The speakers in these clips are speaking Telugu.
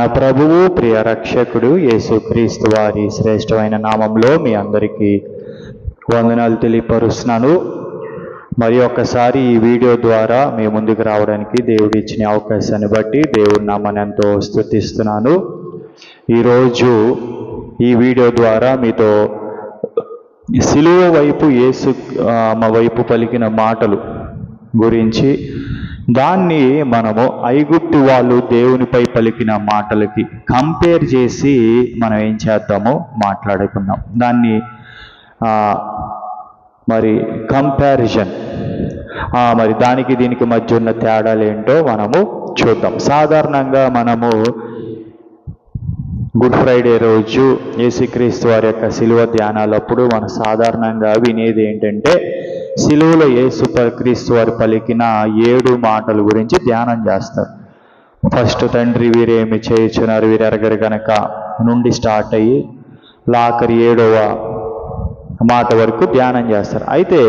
మన ప్రభువు ప్రియ రక్షకుడు యేసుక్రీస్తు వారి శ్రేష్టమైన నామంలో మీ అందరికీ వందనాలు తెలియపరుస్తున్నాను. మరి ఒక్కసారి ఈ వీడియో ద్వారా మీ ముందుకు రావడానికి దేవుడు ఇచ్చిన అవకాశాన్ని బట్టి దేవుడి నామాన్ని ఎంతో స్తుతిస్తున్నాను. ఈరోజు ఈ వీడియో ద్వారా మీతో సిలువ వైపు యేసు వైపు పలికిన మాటలు గురించి, దాన్ని మనము ఐగుప్తు వాళ్ళు దేవునిపై పలికిన మాటలకి కంపేర్ చేసి మనం ఏం చేద్దామో మాట్లాడుకుందాం. దాన్ని మరి కంపారిజన్, మరి దానికి దీనికి మధ్య ఉన్న తేడాలు ఏంటో మనము చూద్దాం. సాధారణంగా మనము గుడ్ ఫ్రైడే రోజు యేసుక్రీస్తు వారి యొక్క సిలువ ధ్యానాలప్పుడు మనం సాధారణంగా వినేది ఏంటంటే, సిలువలో యేసుక్రీస్తు వారు పలికిన 7 మాటల గురించి ధ్యానం చేస్తారు. ఫస్ట్ తండ్రి వీరేమి చేయుచున్నారు వీరెరగరు గనక నుండి స్టార్ట్ అయ్యి ఆఖరి 7వ మాట వరకు ధ్యానం చేస్తారు. అయితే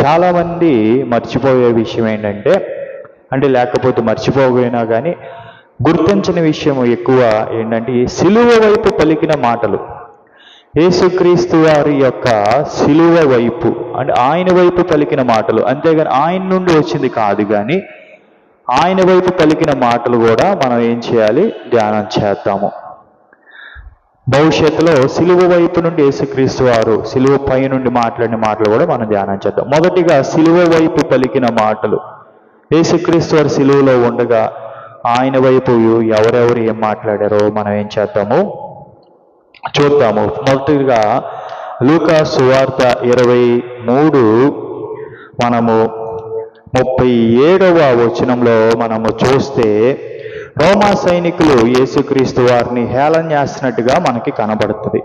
చాలామంది మర్చిపోయే విషయం ఏంటంటే, లేకపోతే మర్చిపోయినా కానీ గుర్తించిన విషయం ఎక్కువ ఏంటంటే, ఈ సిలువ వైపు పలికిన మాటలు, యేసుక్రీస్తు వారి యొక్క సిలువ వైపు ఆయన వైపు పలికిన మాటలు, అంతేగాని ఆయన నుండి వచ్చింది కాదు, కానీ ఆయన వైపు పలికిన మాటలు కూడా మనం ఏం చేయాలి, ధ్యానం చేద్దాము. భవిష్యత్తులో సిలువ వైపు నుండి యేసుక్రీస్తు వారు సిలువ పై నుండి మాట్లాడిన మాటలు కూడా మనం ధ్యానం చేద్దాం. మొదటిగా సిలువ వైపు పలికిన మాటలు. యేసుక్రీస్తు వారు సిలువలో ఉండగా ఆయన వైపు ఎవరెవరు ఏం మాట్లాడారో మనం ఏం చేద్దాము చూద్దాము. మొదటిగా లూకా సువార్త 23 మనము 37వ వచనంలో మనము చూస్తే, రోమా సైనికులు యేసుక్రీస్తు వారిని హేళన చేస్తున్నట్టుగా మనకి కనబడుతుంది.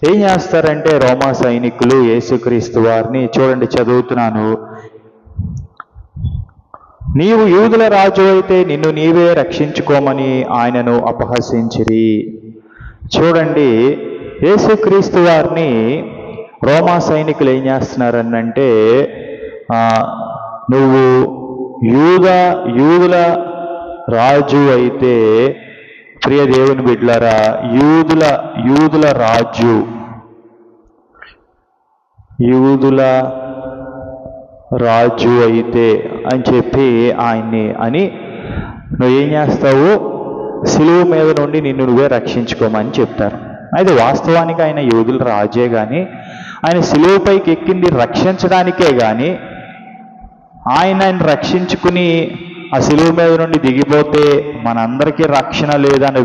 ఏం చేస్తారంటే, రోమా సైనికులు యేసుక్రీస్తు వారిని చూడండి, చదువుతున్నాను. నీవు యూదుల రాజు అయితే నిన్ను నీవే రక్షించుకోమని ఆయనను అపహసించిరి. చూడండి, యేసుక్రీస్తు వారిని రోమా సైనికులు ఏం చేస్తున్నారనంటే, నువ్వు యూదుల రాజు అయితే, ప్రియ దేవుని బిడ్డలారా, యూదుల రాజు అయితే అని చెప్పి ఆయన్ని నువ్వేం చేస్తావు, సిలువ మీద నుండి నిన్ను నువ్వే రక్షించుకోమని చెప్తారు. అయితే వాస్తవానికి ఆయన యూదుల రాజే కానీ, ఆయన సిలువపైకి ఎక్కింది రక్షించడానికే కానీ, ఆయన రక్షించుకుని ఆ సిలువ మీద నుండి దిగిపోతే మనందరికీ రక్షణ లేదని